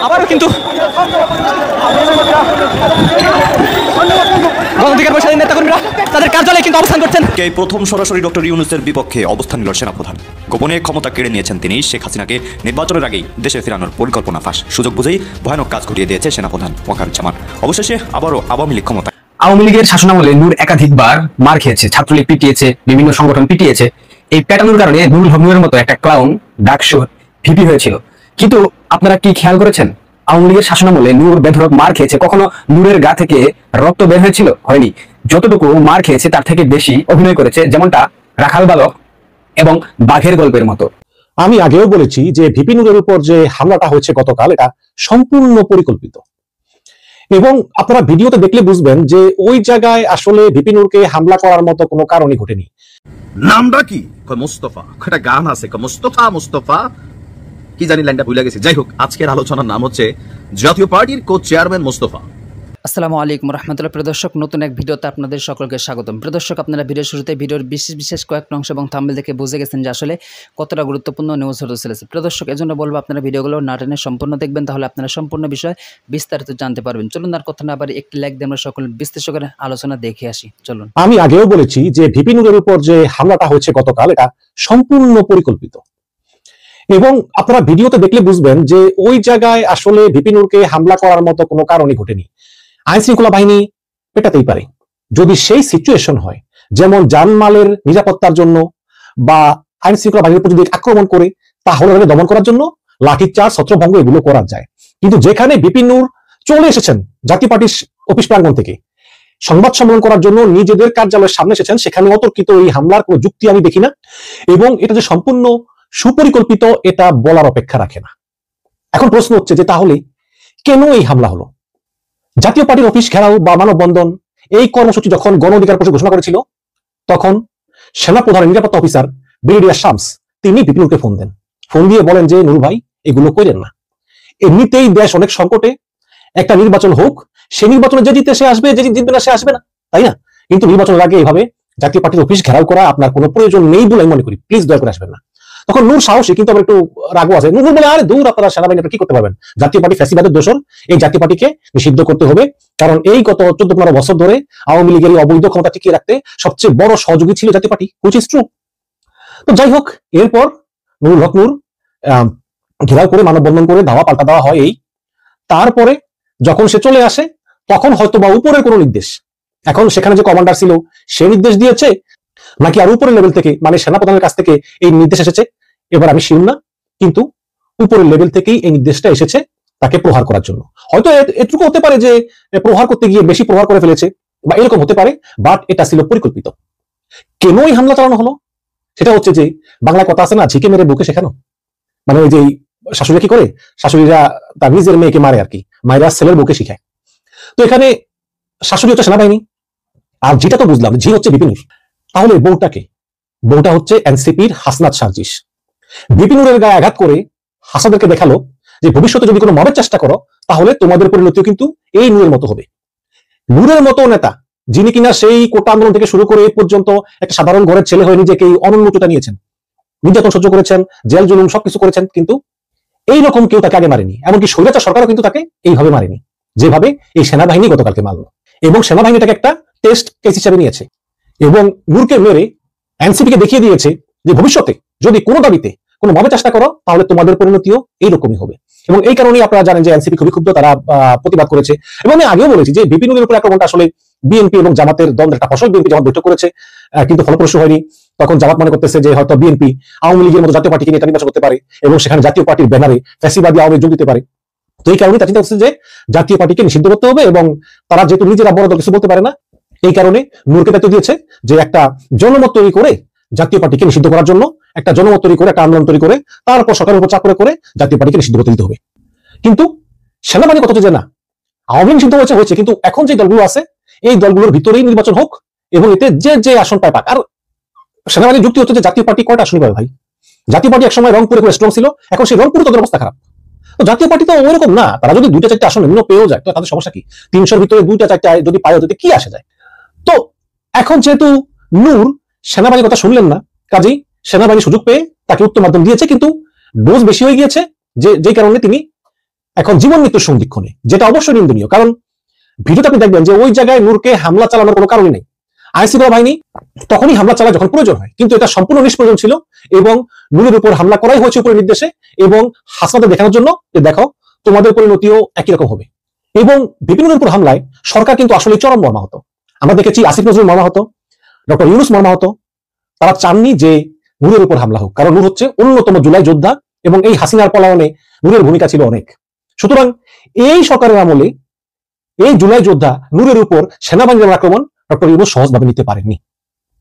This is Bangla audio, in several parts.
আবারও কিন্তু গণঅধিকার পরিষদের নেতাকর্মীরা তাদের কার্যালয়ে কিন্তু অবস্থান করছেন। এই প্রথম সরাসরি ডক্টর ইউনূসের বিপক্ষে অবস্থান নিল সেনাপ্রধান। গোপনে ক্ষমতা কেড়ে নিয়েছেন তিনি। শেখ হাসিনাকে নির্বাচনের আগেই দেশে ফেরানোর পরিকল্পনা ফাঁস। সুযোগ বুঝেই ভয়ানক কাজ ঘটিয়ে দিয়েছে সেনাপ্রধান ওয়াকারুজ্জামান। অবশেষে আবারও আওয়ামী লীগ ক্ষমতা। আওয়ামী লীগের শাসনামলে নূর একাধিকবার মার খেয়েছে, ছাত্রলীগ পিটিয়েছে, বিভিন্ন সংগঠন পিটিয়েছে। এই প্যাটার্নের কারণে নুরুল হক নূরের মতো একটা ক্লাউন ডাকসুর ভিপি হয়েছিল। কিন্তু আপনারা কি খেয়াল করেছেন, আওয়ামী লীগের শাসনামলে নূর বেধড়ক মার খেয়েছে? কখনো নূরের গা থেকে রক্ত বের হয়েছিল? হয়নি। যতটুকু মার খেয়েছে তার থেকে বেশি অভিনয় করেছে, যেমনটা রাখাল বালক এবং বাঘের গল্পের মতো। আমি আগেও বলেছি যে ভিপি নূরের উপর যে হামলাটা হয়েছে গতকাল, এটা সম্পূর্ণ পরিকল্পিত। এবং আপনারা ভিডিওতে দেখলে বুঝবেন যে ওই জায়গায় আসলে ভিপি নূরকে হামলা করার মতো কোনো কারণই ঘটেনি। নামটা কি? মুস্তফা। একটা গান আছে মুস্তফা মুস্তফা, কি জানি লাইনটা ভুলে গেছি। যাই হোক, আজকের আলোচনার নাম হচ্ছে জাতীয় পার্টির কো চেয়ারম্যান মুস্তফা। আসসালামু আলাইকুম রহমতুল্লাহ। প্রিয় দর্শক, নতুন এক ভিডিওতে আপনাদের সকলকে স্বাগতম। প্রিয় দর্শক, আপনারা ভিডিওর শুরুতে ভিডিওর বিশেষ কয়েকটা অংশ এবং থাম্বনেল দেখে বুঝে গেছেন যে আসলে কতটা গুরুত্বপূর্ণ নিউজ হতে চলেছে। প্রিয় দর্শক, এজন্য বলবো আপনারা ভিডিওগুলো না টেনে সম্পূর্ণ দেখবেন, তাহলে আপনারা সম্পূর্ণ বিষয় বিস্তারিত জানতে পারবেন। চলুন আর কথা না বাড়ি একটি লাইক দিয়ে আমরা সকল বিশ্লেষকের আলোচনা দেখে আসি। চলুন। আমি আগেও বলেছি যে ভিপি নূরের উপর যে হামলাটা হয়েছে গতকাল, এটা সম্পূর্ণ পরিকল্পিত। এবং আপনারা ভিডিওতে দেখলে বুঝবেন যে ওই জায়গায় আসলে ভিপি নূরকে হামলা করার মতো কোনো কারণই ঘটেনি। আইন শৃঙ্খলা বাহিনী পেটাতেই পারে যদি সেই সিচুয়েশন হয়, যেমন জানমালের নিরাপত্তার জন্য বা আইন শৃঙ্খলা বাহিনীর উপর যদি আক্রমণ করে তাহলে দমন করার জন্য লাঠিচার্জ, ছত্রভঙ্গ এগুলো করা যায়। কিন্তু যেখানে ভিপি নূর চলে এসেছেন জাতীয় পার্টির অফিস প্রাঙ্গণ থেকে সংবাদ সম্মেলন করার জন্য নিজেদের কার্যালয়ের সামনে এসেছেন, সেখানে অতর্কিত এই হামলার কোনো যুক্তি আমি দেখি না। এবং এটা যে সম্পূর্ণ সুপরিকল্পিত এটা বলার অপেক্ষা রাখে না। এখন প্রশ্ন হচ্ছে যে তাহলে কেন এই হামলা হলো? জাতীয় পার্টির অফিস ঘেরাও বা মানববন্ধন এই কর্মসূচি যখন গণ অধিকার পরিষদ ঘোষণা করেছিল, তখন সেনাপ্রধানের নিরাপত্তা অফিসার ব্রিগেডিয়ার শামস তিনি ভিপি নূরকে ফোন দেন। ফোন দিয়ে বলেন যে নূর ভাই, এগুলো কইরেন না। এমনিতেই দেশ অনেক সংকটে, একটা নির্বাচন হোক, সে নির্বাচনে যে জিতে সে আসবে, যে জিতবে না সে আসবে না, তাই না? কিন্তু নির্বাচনের আগে এইভাবে জাতীয় পার্টির অফিস ঘেরাও করা আপনার কোনো প্রয়োজন নেই বলে আমি মনে করি। প্লিজ দয়া করে আসবেন না। তখন নূর সাহসী, কিন্তু আবার একটু রাগও আছে। নূর বলে, আরে দূর, আপনারা সেনাবাহিনী কি করতে পারবেন? জাতীয় পার্টি ফ্যাসিবাদের দোষর, এই জাতীয় পার্টিকে নিষিদ্ধ করতে হবে। কারণ এই গত 14-15 বছর ধরে আওয়ামী লীগের অবৈধ ক্ষমতা টিকিয়ে রাখতে সবচেয়ে বড় সহযোগী ছিল জাতীয় পার্টি, হুইচ ইজ ট্রু। তো যাই হোক, এরপর নুরুল হক নূর ঘেরাও করে মানববন্ধন করে ধাওয়া পাল্টা দেওয়া হয়। এই তারপরে যখন সে চলে আসে, তখন হয়তো বা উপরের কোনো নির্দেশ, এখন সেখানে যে কমান্ডার ছিল সে নির্দেশ দিয়েছে নাকি আর উপরের লেভেল থেকে, মানে সেনাপ্রধানের কাছ থেকে এই নির্দেশ এসেছে, এবার আমি শিওর না। কিন্তু উপরের লেভেল থেকেই এই নির্দেশটা এসেছে তাকে প্রহার করার জন্য। হয়তো এটুকু হতে পারে যে প্রহার করতে গিয়ে বেশি প্রহার করে ফেলেছে, বা এরকম হতে পারে, বাট এটা ছিল পরিকল্পিত। কেন এই হামলা চালানো হলো? সেটা হচ্ছে যে বাংলায় কথা আছে না, ঝিকে মেরে বুকে শেখানো। মানে ওই যে শাশুড়ি কি করে, শাশুড়িরা তার নিজের মেয়েকে মারে আর কি, মায়েরা ছেলের বুকে শিখায়। তো এখানে শাশুড়ি হচ্ছে সেনাবাহিনী, আর যেটা তো বুঝলাম ঝি হচ্ছে ভিপি নূর। তাহলে বউটাকে, বউটা হচ্ছে এনসিপির হাসনাত সার্জিস। ভিপি নূরের গায়ে আঘাত করে হাসানদেরকে দেখালো যে ভবিষ্যতে যদি কোনো মবের চেষ্টা করো তাহলে তোমাদের পরিণতিও কিন্তু এই নূরের মতো হবে। নূরের মতো নেতা, যিনি কিনা সেই কোটা আন্দোলন থেকে শুরু করে এই পর্যন্ত একটা সাধারণ ঘরের ছেলে হয়ে নিজেকে অনন্য উচ্চতা নিয়েছেন, নির্যাতন সহ্য করেছেন, জেল জুলুম সবকিছু করেছেন, কিন্তু এইরকম কেউ তাকে আগে মারেনি। এমনকি স্বৈরাচার সরকারও কিন্তু তাকে এইভাবে মারেনি যেভাবে এই সেনাবাহিনী গতকালকে মারল। এবং সেনাবাহিনীটাকে একটা টেস্ট কেস হিসেবে নিয়েছে এবং নূরকে মেরে এনসিপিকে দেখিয়ে দিয়েছে যে ভবিষ্যতে যদি কোনো দাবিতে কোনো ভাবে চেষ্টা করো তাহলে তোমাদের পরিণতিও এইরকমই হবে। এবং এই কারণেই আপনারা জানেন যে এনসিপি খুবই ক্ষুব্ধ, তারা প্রতিবাদ করেছে। এবং আমি আগেও বলেছি যে ভিপি নূরের উপর আক্রমণটা আসলে বিএনপি এবং জামাতের দ্বন্দ্বের একটা ফসল। বিএনপি জামাত বৈঠক করেছে, কিন্তু ফলপ্রসূ হয়নি। তখন জামাত মনে করতেছে যে হয়তো বিএনপি আওয়ামী লীগের মতো জাতীয় পার্টিকে নিয়ে এটা নির্বাচন করতে পারে এবং সেখানে জাতীয় পার্টির ব্যানারে ফ্যাসিবাদী আওয়ামী যোগ দিতে পারে। তো এই কারণে তারা চিন্তা করছে যে জাতীয় পার্টিকে নিষিদ্ধ করতে হবে, এবং তারা যেহেতু নিজেরা বড় দল কিছু বলতে পারে না, এই কারণে নূরকে দায়িত্ব দিয়েছে যে একটা জনমত তৈরি করে জাতীয় পার্টিকে নিষিদ্ধ করার জন্য, একটা জনমত তৈরি করে, একটা আন্দোলন তৈরি করে, তারপর সরকারের উপর চাপ করে জাতীয় পার্টিকে নিষিদ্ধ করতে দিতে হবে। কিন্তু সেনাবাহিনী কত যে না, আওয়ামী লীগ নিষিদ্ধ হয়েছে, কিন্তু এখন যে দলগুলো আছে এই দলগুলোর ভিতরেই নির্বাচন হোক এবং এতে যে যে আসন পায় পাক। আর সেনাবাহিনীর যুক্তি হচ্ছে যে জাতীয় পার্টি কয়টা আসনই পাবে ভাই? জাতীয় পার্টি একসময় রংপুরে খুব স্ট্রং ছিল, এখন সেই রংপুরে তাদের অবস্থা খারাপ। তো জাতীয় পার্টি তো ওইরকম না, তারা যদি 2-4টা আসন এমনিও পেয়েও যায় তো তাদের সমস্যা কি? 300-র ভিতরে 2-4টা যদি পায় যেতে কি আসে যায়? তো এখন যেহেতু নূর সেনাবাহিনীর কথা শুনলেন না, কাজেই সেনাবাহিনী সুযোগ পেয়ে তাকে উত্তম মাধ্যম দিয়েছে, কিন্তু ডোজ বেশি হয়ে গিয়েছে, যে কারণে তিনি এখন জীবন মৃত্যুর সন্ধিক্ষণে, যেটা অবশ্যই নিন্দনীয়। কারণ ভিডিওতে আপনি দেখবেন যে ওই জায়গায় নূরকে হামলা চালানোর কোনো কারণই নেই। আইনশৃঙ্খলা বাহিনী তখনই হামলা চালায় যখন প্রয়োজন হয়, কিন্তু এটা সম্পূর্ণ নিষ্প্রয়োজন ছিল এবং নূরের উপর হামলা করাই হয়েছে উপরের নির্দেশে এবং হাসনাদের দেখানোর জন্য যে দেখো তোমাদের পরিণতিও একই রকম হবে। এবং বিপিনুরের উপর হামলায় সরকার কিন্তু আসলে চরম মর্মাহত। আমরা দেখেছি আসিফ নজরুল মর্মাহত, ডক্টর ইউনূস মর্মাহত। তারা চাননি যে নূরের উপর হামলা হোক, কারণ নূর হচ্ছে অন্যতম জুলাই যোদ্ধা এবং এই হাসিনার পলায়নে নূরের ভূমিকা ছিল অনেক। সুতরাং এই সরকারের আমলে এই জুলাই যোদ্ধা নূরের উপর সেনাবাহিনীর আক্রমণ ডক্টর ইউনূস সহজভাবে নিতে পারেননি,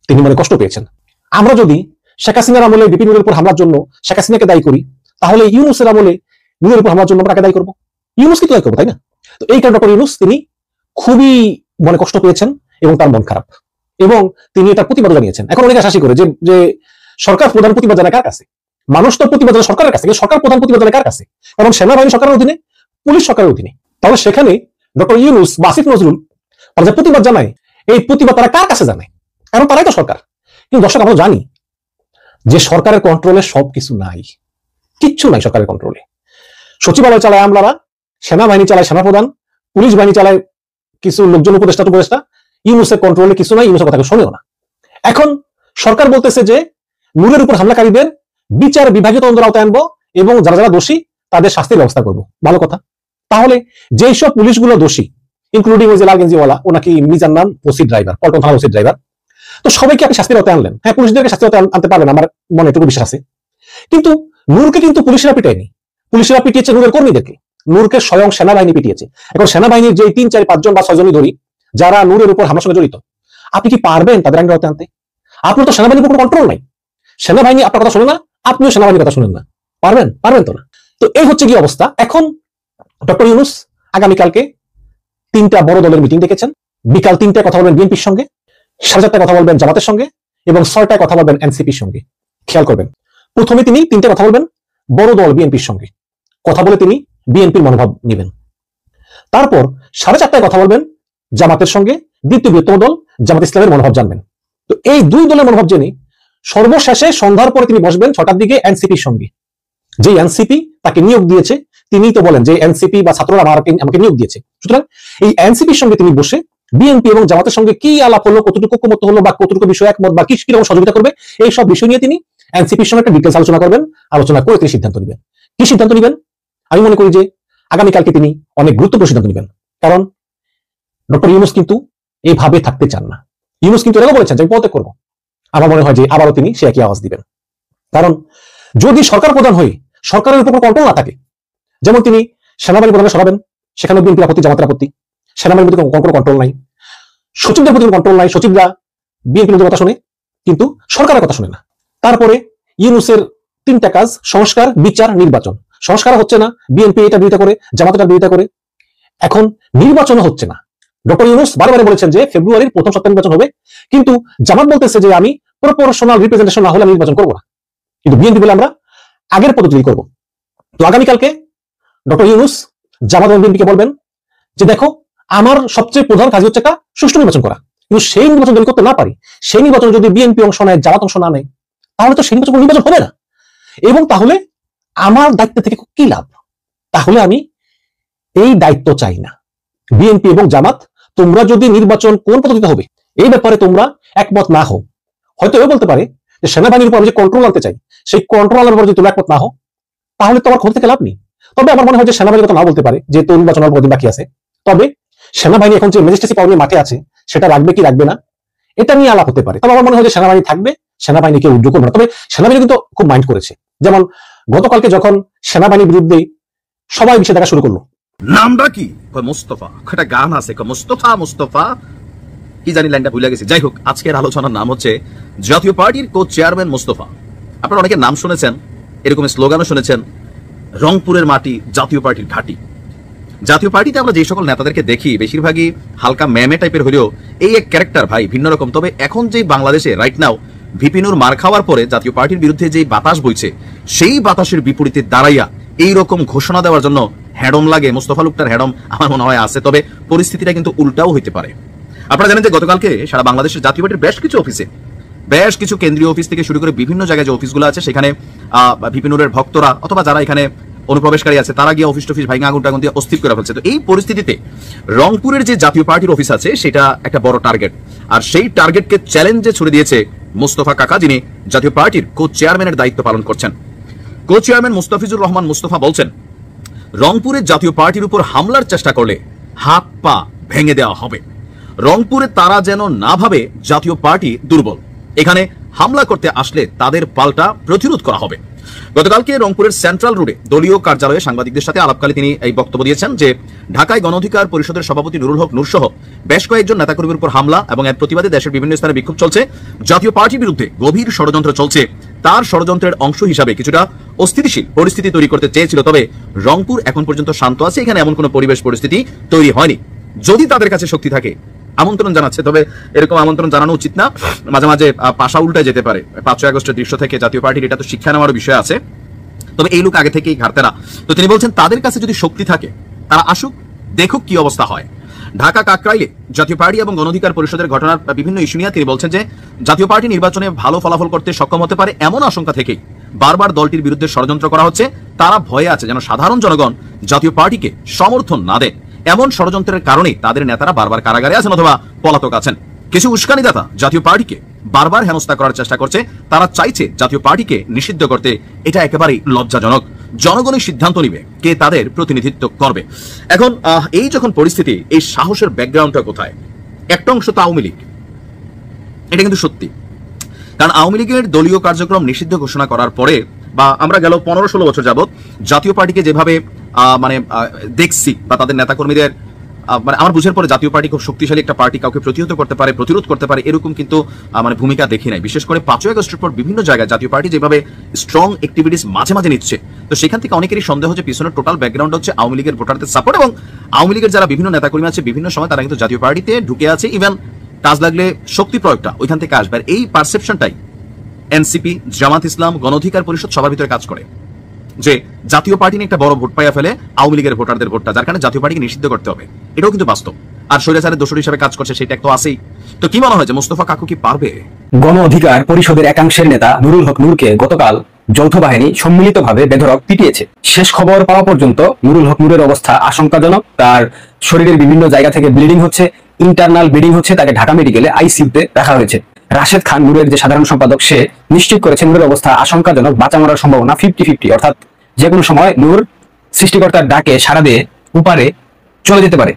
তিনি মনে কষ্ট পেয়েছেন। আমরা যদি শেখ হাসিনার আমলে বিপিনুরের উপর হামলার জন্য শেখ হাসিনাকে দায়ী করি, তাহলে ইউনূসের আমলে নূরের উপর হামলার জন্য আমরা দায়ী করবো, ইউনূসকে দায়ী করবো, তাই না? তো এই কারণে ডক্টর ইউনূস তিনি খুবই মনে কষ্ট পেয়েছেন এবং তার মন খারাপ এবং তিনি এটা প্রতিবাদ জানিয়েছেন। এখন অনেকে আশা করে যে সরকার প্রধান প্রতিবাদ জানায় কার কাছে? মানুষ তো প্রতিবাদ জানায় সরকারের কাছে, কিন্তু সরকার প্রধান প্রতিবাদ জানায় কার কাছে? কারণ সেনাবাহিনী সরকারের অধীনে, পুলিশ সরকারের অধীনে। তাহলে সেখানে ডক্টর ইউনূস বা আসিফ নজরুল তারা যে প্রতিবাদ জানায়, এই প্রতিবাদ তারা কার কাছে জানায়? কারণ তারাই তো সরকার। কিন্তু দর্শক, আমরা জানি যে সরকারের কন্ট্রোলে সবকিছু নাই, কিচ্ছু নাই সরকারের কন্ট্রোলে। সচিবালয় চালায় আমলারা, সেনাবাহিনী চালায় সেনাপ্রধান, পুলিশ বাহিনী চালায় কিছু লোকজন, উপদেষ্টা। ইউনূসের কন্ট্রোলে কিছু নাই, ইউনূসের কথা শোনেও না। এখন সরকার বলতেছে যে নূরের উপর হামলাকারীদের বিচার বিভাগীয় তদন্তের আওতায় আনবো এবং যারা যারা দোষী তাদের শাস্তির ব্যবস্থা করবো। ভালো কথা। তাহলে যেই সব পুলিশগুলো দোষী, ইনক্লুডিং ওই যে লাল গেঞ্জিওয়ালা, ওনাকে মিজান নাম, ওসি ড্রাইভার, পল্টন থানার ওসি ড্রাইভার, তো সবাইকে আপনি শাস্তির আওতায় আনলেন। হ্যাঁ, পুলিশদেরকে শাস্তির আওতায় আনতে পারবেন, আমার মনে এটুকু বিশ্বাস আছে। কিন্তু নূরকে কিন্তু পুলিশেরা পিটায়নি, পুলিশেরা পিটিয়েছে নূরের কর্মীদেরকে। নূরকে স্বয়ং সেনাবাহিনী পিটিয়েছে। এখন সেনাবাহিনীর যে 3, 4, 5 জন বা 6 জনই ধরি যারা নূরের উপর হামলার সঙ্গে জড়িত, আপনি কি পারবেন তাদের আইনের আওতায় আনতে? আপনার তো সেনাবাহিনীর উপর কোনো কন্ট্রোল নাই। সেনাবাহিনী আপনার কথা শোনে না, আপনিও সেনাবাহিনীর কথা শুনেন না। পারবেন তো না। তো এই হচ্ছে কি অবস্থা। এখন ডক্টর ইউনূস আগামীকালকে 3টা বড় দলের মিটিং ডেকেছেন। বিকাল 3টায় কথা বলবেন বিএনপির সঙ্গে, 4:30টায় কথা বলবেন জামাতের সঙ্গে এবং 6টায় কথা বলবেন এনসিপির সঙ্গে। খেয়াল করবেন, প্রথমে তিনি 3টায় কথা বলবেন বড় দল বিএনপির সঙ্গে, কথা বলে তিনি বিএনপির মনোভাব নেবেন। তারপর 4:30টায় কথা বলবেন জামাতের সঙ্গে, দ্বিতীয় বৃহত্তম দল জামাত ইসলামের মনোভাব জানবেন। তো এই 2 দলের মনোভাব জেনে সর্বশেষে সন্ধ্যার পরে তিনি বসবেন 6টার দিকে এনসিপির সঙ্গে। যে এনসিপি তাকে নিয়োগ দিয়েছে, তিনি তো বলেন যে এনসিপি বা ছাত্ররা আমাকে নিয়োগ দিয়েছে। সুতরাং এই এনসিপির সঙ্গে তিনি বসে বিএনপি এবং জামাতের সঙ্গে কি আলাপ হলো, কতটুকু ঐক্যমত হলো বা কতটুকু বিষয় একমত বা কিরকম সহযোগিতা করবে, এই সব বিষয় নিয়ে তিনি এনসিপির সঙ্গে একটা ডিটেলস আলোচনা করবেন। আলোচনা করে তিনি সিদ্ধান্ত নেবেন। কি সিদ্ধান্ত নেবেন? আমি মনে করি যে আগামীকালকে তিনি অনেক গুরুত্বপূর্ণ সিদ্ধান্ত নেবেন। কারণ ডক্টর ইউনূস কিন্তু এইভাবে থাকতে চান না। ইউনূস কিন্তু এটাও বলেছেন যে আমি পদত্যাগ করবো। আমার মনে হয় যে আবারও তিনি সে একই আওয়াজ দিবেন। কারণ যদি সরকার প্রধান হয়ে সরকারের উপর কন্ট্রোল না থাকে, যেমন তিনি সেনাবাহিনী প্রধানে সরাবেন, সেখানে বিএনপির আপত্তি, জামাতের আপত্তি, সেনাবাহিনীর প্রতি কোনো কন্ট্রোল নাই, সচিবদের প্রতি কন্ট্রোল নাই, সচিবরা বিএনপির কথা শুনে কিন্তু সরকারের কথা শুনে না। তারপরে ইউনূসের 3টা কাজ: সংস্কার, বিচার, নির্বাচন। সংস্কার হচ্ছে না, বিএনপি এটা বিরোধিতা করে, জামাত এটা বিরোধিতা করে। এখন নির্বাচনও হচ্ছে না। ডক্টর ইউনূস বারবার বলেছেন যে ফেব্রুয়ারির প্রথম সপ্তাহে নির্বাচন হবে, কিন্তু জামাত বলতেছে যে আমি প্রপোর্শনাল রিপ্রেজেন্টেশন না হলে নির্বাচন করবো না, কিন্তু বিএনপি বলে আমরা আগের পদ্ধতি করব। তো আগামীকালকে ডক্টর ইউনূস জামাত এবং বিএনপিকে বলবেন যে দেখো, আমার সবচেয়ে প্রধান কাজ হচ্ছে একটা সুষ্ঠু নির্বাচন করা, কিন্তু সেই নির্বাচন যদি করতে না পারি, সেই নির্বাচন যদি বিএনপি অংশ নেয়, জামাত অংশ না নেয়, তাহলে তো সেই নির্বাচন হবে না। এবং তাহলে আমার দায়িত্ব থেকে কি লাভ? তাহলে আমি এই দায়িত্ব চাই না। বিএনপি এবং জামাত, তোমরা যদি নির্বাচন কোন পদ্ধতিতে হবে এই ব্যাপারে তোমরা একমত না হও, হয়তো এও বলতে পারে যে সেনাবাহিনীর উপর আমি যে কন্ট্রোল আনতে চাই, সেই কন্ট্রোল আনার উপর যদি তোমরা একমত না হও, তাহলে তো আমার ক্ষমতা থেকে লাভ নেই। তবে আমার মনে হয় যে সেনাবাহিনীর কথা না বলতে পারে, যেহেতু নির্বাচন অল্প দিন বাকি আছে। তবে সেনাবাহিনী এখন যে ম্যাজিস্ট্রেসি পাওয়ার নিয়ে মাঠে আছে, সেটা রাখবে কি রাখবে না, এটা নিয়ে আলাপ হতে পারে। তবে আমার মনে হয় যে সেনাবাহিনী থাকবে, সেনাবাহিনীকে উদ্যোগ করবে না। তবে সেনাবাহিনী কিন্তু খুব মাইন্ড করেছে। যেমন গতকালকে যখন সেনাবাহিনীর বিরুদ্ধে সবাই বিষয় দেখা শুরু করলো, নামটা কি? মোস্তফা। একটা গান আছে, মোস্তফা কি জানি, লাইনটা ভুলে গেছি। যাই হোক, আজকের আলোচনার নাম হচ্ছে জাতীয় পার্টির কো চেয়ারম্যান মোস্তফা। আপনারা অনেকের নাম শুনেছেন, এরকম স্লোগানও শুনেছেন, রংপুরের মাটি জাতীয় পার্টির ঘাঁটি। জাতীয় পার্টিতে আমরা যে সকল নেতাদেরকে দেখি, বেশিরভাগই হালকা ম্যামে টাইপের হলেও এই এক ক্যারেক্টার ভাই ভিন্ন রকম। তবে এখন যে বাংলাদেশে রাইট নাও ভিপিনুর মার খাওয়ার পরে জাতীয় পার্টির বিরুদ্ধে যে বাতাস বইছে, সেই বাতাসের বিপরীতে দাঁড়াইয়া এইরকম ঘোষণা দেওয়ার জন্য হ্যাডম লাগে। মোস্তফা লোকটার হ্যাডম আমার মনে হয় আছে। তবে পরিস্থিতিটা কিন্তু উল্টাও হইতে পারে। আপনারা জানেন যে গতকালকে সারা বাংলাদেশের জাতীয় পার্টির বেশ কিছু অফিসে, বেশ কিছু কেন্দ্রীয় অফিস থেকে শুরু করে বিভিন্ন জায়গায় যে অফিসগুলো আছে, সেখানে ভিপিনুরের ভক্তরা অথবা যারা এখানে অনুপ্রবেশকারী আছে তারা গিয়ে অফিস টফিস ভাঙা আগুন টাগুন দিয়ে অস্থির করে ফেলছে। তো এই পরিস্থিতিতে রংপুরের যে জাতীয় পার্টির অফিস আছে সেটা একটা বড় টার্গেট, আর সেই টার্গেটকে চ্যালেঞ্জে ছুড়ে দিয়েছে মোস্তফা কাকা, যিনি জাতীয় পার্টির কো চেয়ারম্যানের দায়িত্ব পালন করছেন। কো চেয়ারম্যান মুস্তাফিজুর রহমান মুস্তফা বলছেন, রংপুরের জাতীয় পার্টির উপর হামলার চেষ্টা করলে হাত পা ভেঙে দেওয়া হবে। রংপুরে তারা যেন না ভাবে জাতীয় পার্টি দুর্বল, এখানে হামলা করতে আসলে তাদের পাল্টা প্রতিরোধ করা হবে। গতকালকে রংপুরের সেন্ট্রাল রোডে দলীয় কার্যালয়ে সাংবাদিকদের সাথে আলাপকালে তিনি এই বক্তব্য দিয়েছেন যে ঢাকায় গণ অধিকার পরিষদের সভাপতি নুরুল হক নূর সহ বেশ কয়েকজন নেতাকর্মীর উপর হামলা এবং এর প্রতিবাদে দেশের বিভিন্ন স্থানে বিক্ষোভ চলছে। জাতীয় পার্টির বিরুদ্ধে গভীর ষড়যন্ত্র চলছে, তার ষড়যন্ত্রের অংশ হিসাবে কিছুটা অস্থিতিশীল পরিস্থিতি তৈরি করতে চেয়েছিল। তবে রংপুর এখন পর্যন্ত শান্ত আছে, এখানে এমন কোনো পরিবেশ পরিস্থিতি তৈরি হয়নি। যদি তাদের কাছে শক্তি থাকে আমন্ত্রণ জানাচ্ছে, তবে এরকম আমন্ত্রণ জানানো উচিত না, মাঝে মাঝে পাশা উল্টায় যেতে পারে। 5 আগস্টের দৃশ্য থেকে জাতীয় পার্টির এটা তো শিক্ষা নেওয়ার বিষয় আছে, তবে এই লোক আগে থেকেই ঘাটতেরা। তো তিনি বলছেন তাদের কাছে যদি শক্তি থাকে তারা আসুক, দেখুক কি অবস্থা হয়। ঢাকা কাকরাইলে জাতীয় পার্টি এবং গণ অধিকার পরিষদের ঘটনার বিভিন্ন ইস্যু নিয়ে তিনি বলছেন যে জাতীয় পার্টি নির্বাচনে ভালো ফলাফল করতে সক্ষম হতে পারে এমন আশঙ্কা থেকেই বারবার দলটির বিরুদ্ধে ষড়যন্ত্র করা হচ্ছে। তারা ভয়ে আছে যেন সাধারণ জনগণ জাতীয় পার্টিকে সমর্থন না দেয়। এমন ষড়যন্ত্রের কারণে তাদের নেতারা বারবার কারাগারে আছেন অথবা পলাতক আছেন। কিছু উস্কানিদাতা জাতীয় পার্টিকে বারবার হেনস্থা করার চেষ্টা করছে, তারা চাইছে জাতীয় পার্টিকে নিষিদ্ধ করতে। এটা একেবারেই লজ্জাজনক। জনগণই সিদ্ধান্ত নিবে কে তাদের প্রতিনিধিত্ব করবে। এখন এই যখন পরিস্থিতি, এই সাহসের ব্যাকগ্রাউন্ডটা কোথায়? একটা অংশ তো আওয়ামী লীগ, এটা কিন্তু সত্যি, কারণ আওয়ামী লীগের দলীয় কার্যক্রম নিষিদ্ধ ঘোষণা করার পরে বা আমরা গেল 15-16 বছর যাবত জাতীয় পার্টিকে যেভাবে দেখছি বা তাদের নেতাকর্মীদের আমার বুঝার পরে জাতীয় পার্টি খুব শক্তিশালী একটা পার্টি, কাউকে প্রতিহত করতে পারে, প্রতিরোধ করতে পারে, এরকম কিন্তু ভূমিকা দেখি নাই। বিশেষ করে 5 আগস্টের পর বিভিন্ন জায়গায় জাতীয় পার্টি যেভাবে স্ট্রং অ্যাক্টিভিটিস মাঝে মাঝে নিচ্ছে, তো সেখান থেকে অনেকেরই সন্দেহ যে পিছনের টোটাল ব্যাকগ্রাউন্ড হচ্ছে আওয়ামী লীগের ভোটারদের সাপোর্ট, এবং আওয়ামী লীগের যারা বিভিন্ন নেতাকর্মী আছে বিভিন্ন সময় তারা কিন্তু জাতীয় পার্টিতে ঢুকে আছে, ইভেন কাজ লাগলে শক্তি প্রয়োগটা ওইখান থেকে আসবে। আর এই পারসেপশনটাই এনসিপি, জামাত ইসলাম, গণ অধিকার পরিষদ সবার ভিতরে কাজ করে যে জাতীয় পার্টি নিয়ে একটা বড় ভোট পাইয়া ফেলে আওয়ামী লীগের ভোটারদের ভোটটা, যার কারণে জাতীয় পার্টিকে নিষিদ্ধ করতে হবে। এটাও কিন্তু বাস্তব। আর স্বৈরাচারের দোষর হিসেবে কাজ করছে সেটা তো আছেই। তো কি মনে হয় যে মোস্তফা কাকু কি পারবে? গণ অধিকার পরিষদের একাংশের নেতা নুরুল হক নূরকে গতকাল যৌথ বাহিনী সম্মিলিতভাবে বেধড়ক পিটিয়েছে। শেষ খবর পাওয়া পর্যন্ত নুরুল হক নূরের অবস্থা আশঙ্কাজনক। তার শরীরের বিভিন্ন জায়গা থেকে ব্লিডিং হচ্ছে, ইন্টারনাল ব্লিডিং হচ্ছে। তাকে ঢাকা মেডিকেলে আইসিইউতে রাখা হয়েছে। রাশেদ খান নূরের যে সাধারণ সম্পাদক সে নিশ্চিত করেছে নূরের অবস্থা আশঙ্কাজনক, বাঁচা মরার সম্ভাবনা 50-50, অর্থাৎ যে কোনো সময় নূর সৃষ্টিকর্তার ডাকে সাড়া দিয়ে উপারে চলে যেতে পারে।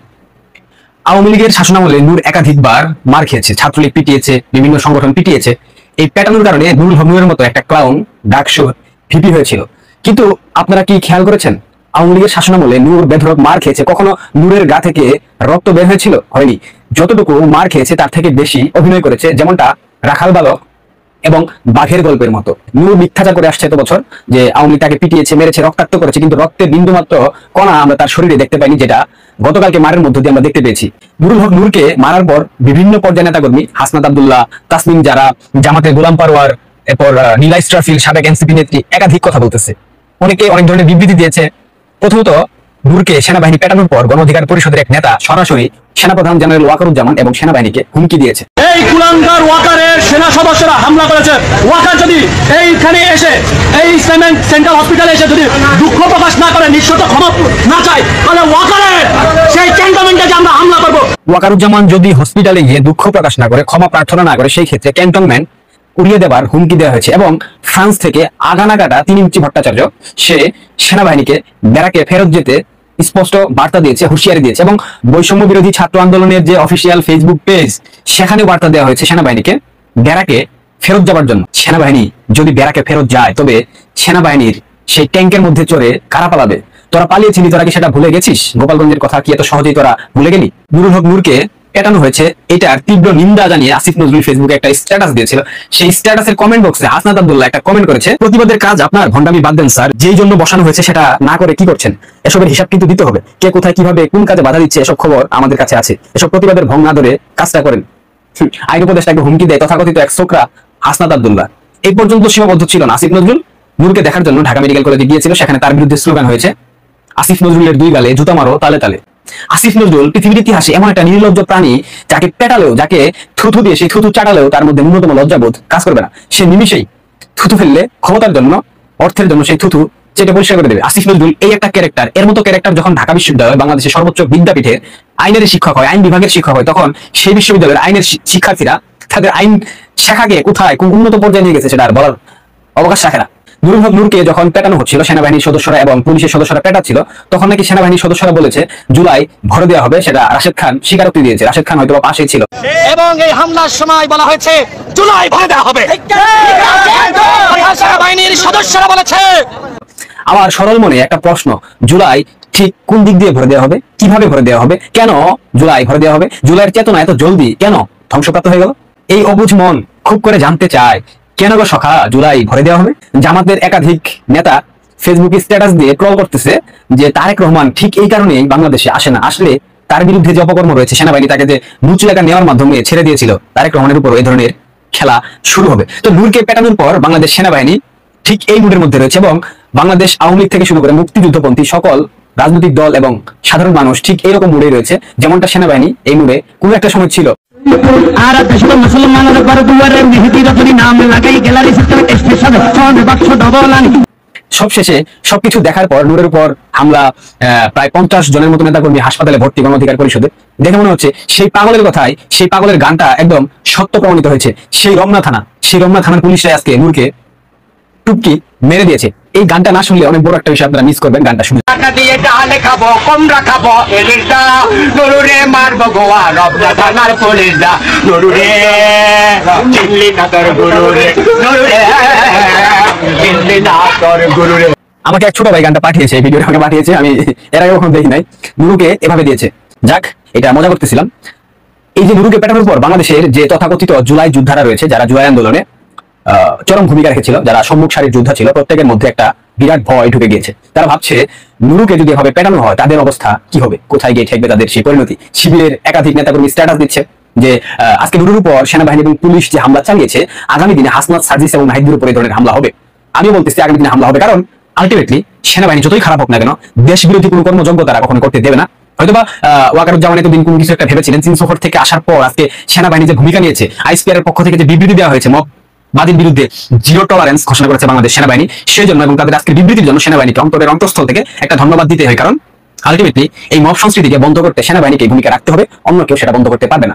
আওয়ামী লীগের শাসনামলে নূর একাধিকবার মার খেয়েছে, ছাত্রলীগ পিটিয়েছে, বিভিন্ন সংগঠন পিটিয়েছে। এই প্যাটার্নের কারণে নুরুল হক নূরের মতো একটা ক্লাউন ডাকসু ভিপি হয়েছিল। কিন্তু আপনারা কি খেয়াল করেছেন আওয়ামী লীগের শাসনামলে নূর বেধড়ক মার খেয়েছে? কখনো নূরের গা থেকে রক্ত বের হয়েছিল? হয়নি। যতটুকু মার খেয়েছে তার থেকে বেশি অভিনয় করেছে, যেমনটা রাখাল বালক এবং বাঘের গল্পের মতো। নূর মিথ্যাচার করে আসছে এত বছর যে আওয়ামী লীগ তাকে পিটিয়েছে, মেরেছে, রক্তাক্ত করেছে, কিন্তু রক্তে বিন্দুমাত্র কণা আমরা তার শরীরে দেখতে পাইনি, যেটা গতকালকে মারের মধ্য দিয়ে আমরা দেখতে পেয়েছি। নুরুল হক নূরকে মারার পর বিভিন্ন পর্যায়ে নেতাকর্মী হাসনাত আব্দুল্লাহ, তাসনিম জারা, জামাতের গোলাম পারওয়ার, এরপর নীলা ইসরাফিল, সাবেক এনসিপি নেত্রী একাধিক কথা বলতেছে। অনেকে অনেক ধরনের বিবৃতি দিয়েছে। প্রথমত নূরকে সেনাবাহিনী পেটানোর পর গণ অধিকার পরিষদের এক নেতা সরাসরি সেনাপ্রধান জেনারেল ওয়াকারুজ্জামান এবং সেনাবাহিনীকে হুমকি দিয়েছে। এই কুলাঙ্গার ওয়াকারের সেনা সদস্যরা হামলা করেছে। ওয়াকার যদি এইখানে এসে এই ইসলামিক সেন্ট্রাল হসপিটালে এসে যদি দুঃখ প্রকাশ না করে, নিঃশর্ত ক্ষমা না চায়, তাহলে ওয়াকারের সেই ক্যান্টনমেন্টে যে আমরা হামলা করব। ওয়াকারুজ্জামান যদি হসপিটালে গিয়ে দুঃখ প্রকাশ না করে, ক্ষমা প্রার্থনা না করে, সেই ক্ষেত্রে ক্যান্টনমেন্ট উড়িয়ে দেবার হুমকি দেওয়া হয়েছে। এবং ফ্রান্স থেকে আগানাগাটা তিনিমুচি ভট্টাচার্য সে সেনাবাহিনীকে ব্যারাকে ফেরত যেতে স্পষ্ট বার্তা দিয়েছে, হুঁশিয়ারি দিয়েছে। এবং বৈষম্য বিরোধী ছাত্র আন্দোলনের যে অফিসিয়াল ফেসবুক পেজ, সেখানে বার্তা দেওয়া হয়েছে সেনাবাহিনীকে ব্যারাকে ফেরত যাবার জন্য। সেনাবাহিনী যদি ব্যারাকে ফেরত যায়, তবে সেনাবাহিনীর সেই ট্যাঙ্কের মধ্যে চড়ে কারা পালাবে? তোরা পালিয়েছিলি, তোরা কি সেটা ভুলে গেছিস? গোপালগঞ্জের কথা কি এত সহজেই তোরা ভুলে গেলি? নুরুল হক নূরকে পেটানো হয়েছে, এটার তীব্র নিন্দা জানিয়ে আসিফ নজরুল ফেসবুকে একটা স্ট্যাটাস দিয়েছিল। সেই স্ট্যাটাসের কমেন্ট বক্সে হাসনাত আব্দুল্লাহ একটা কমেন্ট করেছে, প্রতিবাদের কাজ আপনার, ভণ্ডামি বাদ দেন স্যার। যেই জন্য বসানো হয়েছে সেটা না করে কি করছেন? এসবের হিসাব কিন্তু দিতে হবে। কে কোথায় কিভাবে কোন কাজে বাধা দিচ্ছে এসব খবর আমাদের কাছে আছে। এসব প্রতিবাদের ভং না ধরে কাজটা করেন। আইন উপদেষ্টাকে হুমকি দেয় তথাকথিত এক ছোকরা হাসনাত আব্দুল্লাহ। এই পর্যন্ত সীমাবদ্ধ ছিল না। আসিফ নজরুল নূরকে দেখার জন্য ঢাকা মেডিকেল কলেজে গিয়েছিল, সেখানে তার বিরুদ্ধে স্লোগান হয়েছে, আসিফ নজরুলের 2 গালে জুতা মারো তালে তালে। আসিফ নজরুল পৃথিবীর ইতিহাসে এমন একটা নির্লজ্জ প্রাণী, যাকে পেটালেও, যাকে থুথু দিয়ে সেই থুথু চাটালেও তার মধ্যে ন্যূনতম লজ্জাবোধ কাজ করবে না। সে নিমিষেই থুথু ফেললে ক্ষমতার জন্য, অর্থের জন্য সেই থুথু সেটা পরিষ্কার করে দেবে। আসিফ নজরুল এই একটা ক্যারেক্টার, এর মতো ক্যারেক্টার যখন ঢাকা বিশ্ববিদ্যালয় বাংলাদেশের সর্বোচ্চ বিদ্যাপীঠের আইনের শিক্ষক হয়, আইন বিভাগের শিক্ষক হয়, তখন সেই বিশ্ববিদ্যালয়ের আইনের শিক্ষার্থীরা তাদের আইন শাখাকে কোথায় কোন উন্নত পর্যায়ে নিয়ে গেছে সেটা আর বলার অবকাশ রাখে না। নুরুল হক নূরকে যখন পেটানো হচ্ছিল, সেনাবাহিনীর সদস্যরা এবং পুলিশের সদস্যরা পেটাচ্ছিল, তখন নাকি সেনাবাহিনীর সদস্যরা বলেছে জুলাই ভরে দেওয়া হবে, সেটা রাশেদ খান স্বীকারোক্তি দিয়েছে। রাশেদ খান হয়তো পাশেই ছিল। এবং এই হামলার সময় বলা হয়েছে জুলাই ভরে দেওয়া হবে। সেনাবাহিনীর সদস্যরা বলেছে। আমার সরল মনে একটা প্রশ্ন, জুলাই ঠিক কোন দিক দিয়ে ভরে দেওয়া হবে, কিভাবে ভরে দেওয়া হবে, কেন জুলাই ভরে দেওয়া হবে, জুলাইয়ের চেতনা এত জলদি কেন ধ্বংসপ্রাপ্ত হয়ে গেল? এই অবুঝ মন খুব করে জানতে চায় কেন গো সখা জুলাই ভরে দেওয়া হবে। জামাতের একাধিক নেতা ফেসবুকে স্ট্যাটাস দিয়ে ট্রল করতেছে যে তারেক রহমান ঠিক এই কারণেই বাংলাদেশে আসে না, আসলে তার বিরুদ্ধে যে অপকর্ম রয়েছে, সেনাবাহিনী তাকে যে মুচলেখা নেওয়ার মাধ্যমে ছেড়ে দিয়েছিল, তারেক রহমানের উপর এই ধরনের খেলা শুরু হবে। তো নূরকে পেটানোর পর বাংলাদেশ সেনাবাহিনী ঠিক এই মুডের মধ্যে রয়েছে এবং বাংলাদেশ আওয়ামী লীগ থেকে শুরু করে মুক্তিযুদ্ধপন্থী সকল রাজনৈতিক দল এবং সাধারণ মানুষ ঠিক এইরকম মুডেই রয়েছে, যেমনটা সেনাবাহিনী এই মুডে কোনো একটা সময় ছিল। আর দেশের মুসলমানের ঘর দুয়ারে মেহেদি রতনী নাম লাগাই গ্যালারি সিস্টেম স্টেশন সবে বাক্স ডবল আনি। সবশেষে সবকিছু দেখার পর নূরের উপর হামলা, প্রায় 50 জনের মতো নেতাকর্মী হাসপাতালে ভর্তি গণ অধিকার পরিষদে, দেখে মনে হচ্ছে সেই পাগলের কথায় সেই পাগলের গানটা একদম সত্য প্রমাণিত হয়েছে। সেই রমনা থানার পুলিশরা আজকে নূরকে টুপকি মেরে দিয়েছে। এই গানটা না শুনলে অনেক বড় একটা বিষয় আপনারা মিস করবেন। গানটা শুনে টাকা দিয়ে ডাল খাবো কমরা খাবো এলিটা নুরুরে মারবো গোয়া রবনা থানার পুলিশরা নুরুরে চিল্লি না তোর গুরুরে নুরুরে চিল্লি না তোর গুরুরে। আমাকে এক ছোট ভাই গানটা পাঠিয়েছে, এই ভিডিওটা আমাকে পাঠিয়েছে, আমি এর আগে কখনো দেখি নাই। নুরুকে এভাবে দিয়েছে। যাক, এটা মজা করতেছিলাম। এই যে নুরুকে পেটানোর পর বাংলাদেশের যে তথাকথিত জুলাই যোদ্ধারা রয়েছে, যারা জুলাই আন্দোলনে চরম ভূমিকা রেখেছিল, যারা সম্মুখ সারির যোদ্ধা ছিল, প্রত্যেকের মধ্যে একটা বিরাট ভয় ঢুকে গিয়েছে। তারা ভাবছে নুরুকে যদি এভাবে পেটানো হয় তাদের অবস্থা কি হবে, কোথায় গিয়ে ঠেকবে তাদের সেই পরিণতি। শিবিরের একাধিক নেতাকর্মী স্ট্যাটাস দিচ্ছে যে আজকে নুরুর উপর সেনাবাহিনী এবং পুলিশ যে হামলা চালিয়েছে, আগামী দিনে হাসনাত, সার্জিস এবং নাহিদের উপর এই ধরনের হামলা হবে। আমিও বলতেছি আগামী দিনে হামলা হবে, কারণ আলটিমেটলি সেনাবাহিনী যতই খারাপ হোক না কেন, দেশ বিরোধী কোনো কর্মযজ্ঞ তারা কখনো করতে দেবে না। হয়তোবা ওয়াকারুজ্জামান এতদিন কোনো কিছু একটা ভেবেছিলেন, চীন সফর থেকে আসার পর আজকে সেনাবাহিনী যে ভূমিকা নিয়েছে, আইএসপিআর এর পক্ষ থেকে যে বিবৃতি দেওয়া হয়েছে, বাদীর বিরুদ্ধে জিরো টলারেন্স ঘোষণা করেছে বাংলাদেশ সেনাবাহিনী, সেই জন্য এবং তাদের আজকের বিবৃতির জন্য সেনাবাহিনীকে অন্তরের অন্তঃস্থল থেকে একটা ধন্যবাদ দিতে হয়। কারণ আলটিমেটলি এই মব সংস্কৃতিকে বন্ধ করতে সেনাবাহিনীকে ভূমিকা রাখতে হবে, অন্য কেউ সেটা বন্ধ করতে পারবে না।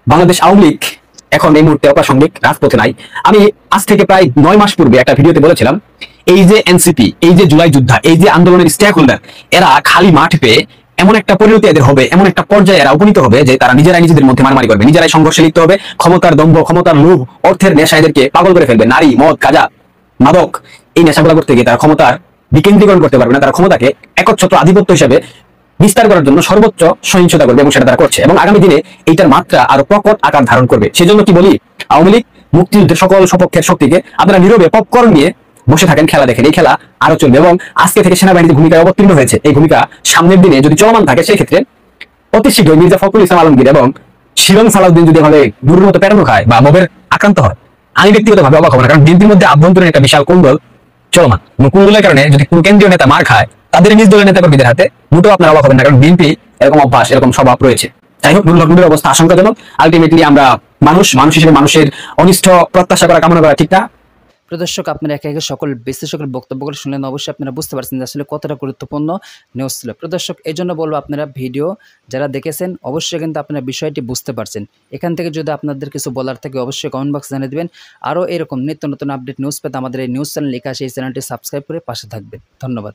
বাংলাদেশ আওয়ামী লীগ এখন এই মুহূর্তে অপ্রাসঙ্গিক, রাজপথে নাই। আমি আজ থেকে প্রায় 9 মাস পূর্বে একটা ভিডিওতে বলেছিলাম, এই যে এনসিপি, এই যে জুলাই যোদ্ধা, এই যে আন্দোলনের স্টেক হোল্ডার, এরা খালি মাঠ পেয়ে এমন একটা পরিণতি এদের হবে, এমন একটা পর্যায়ে এরা উপনীত হবে যে তারা নিজেরাই নিজেদের মধ্যে মারামারি করবে, নিজেরাই সংঘর্ষে লিপ্ত হবে, ক্ষমতার দম্ভ, ক্ষমতার লোভ, অর্থের নেশা এদেরকে পাগল করে ফেলবে। নারী, মদ, গাঁজা, মাদক, এই নেশাগুলো করতে গিয়ে তারা ক্ষমতার বিকেন্দ্রীকরণ করতে পারবে না। তারা ক্ষমতাকে একচ্ছত্র আধিপত্য হিসেবে বিস্তার করার জন্য সর্বোচ্চ সহিংসতা করবে এবং সেটা তারা করছে, এবং আগামী দিনে এইটার মাত্রা আরো প্রকট আকার ধারণ করবে। সেজন্য কি বলি, আওয়ামী লীগ মুক্তিযুদ্ধের সকল সপক্ষের শক্তিকে আপনারা নীরবে পপকর্ন নিয়ে বসে থাকেন, খেলা দেখেন। এই খেলা আরো চলবে এবং আজকে থেকে সেনাবাহিনীর ভূমিকায় অবতীর্ণ হয়েছে, এই ভূমিকা সামনের দিনে যদি চলমান থাকে, সেই ক্ষেত্রে অতি শীঘ্রই মির্জা ফখরুল ইসলাম আলমগীর এবং শিলং সালাউদ্দিন যদি আমাদের নুরুর মতো পেটানো খায় বা মবের আক্রান্ত হয়, আমি ব্যক্তিগতভাবে অবাক হব না। কারণ বিএনপির মধ্যে আভ্যন্তরীণ একটা বিশাল কুণ্ডল চলমান, কুণ্ডলের কারণে যদি কোনো কেন্দ্রীয় নেতা মার খায় তাদের নিজ দলের নেতাকর্মীদের হাতে, মোটেও আপনারা অবাক হবেন না, কারণ বিএনপি এরকম অভ্যাস, এরকম স্বভাব রয়েছে। যাই হোক, নুরুল অবস্থা আশঙ্কাজনক। আলটিমেটলি আমরা মানুষ হিসেবে মানুষের অনিষ্ট প্রত্যাশা করা, কামনা করা ঠিক না। প্রদর্শক, আপনারা একে একে সকল বিশ্লেষকের বক্তব্যগুলো শুনলেন, অবশ্যই আপনারা বুঝতে পারছেন যে আসলে কতটা গুরুত্বপূর্ণ নিউজ ছিল। প্রদর্শক, এই জন্য বলবো আপনারা ভিডিও যারা দেখেছেন অবশ্যই কিন্তু আপনারা বিষয়টি বুঝতে পারছেন। এখান থেকে যদি আপনাদের কিছু বলার থাকে অবশ্যই কমেন্ট বক্সে জানিয়ে দেবেন। আরও এরকম নিত্য নতুন আপডেট নিউজ পেতে আমাদের এই নিউজ চ্যানেল লেখা আছে, এই চ্যানেলটি সাবস্ক্রাইব করে পাশে থাকবেন। ধন্যবাদ।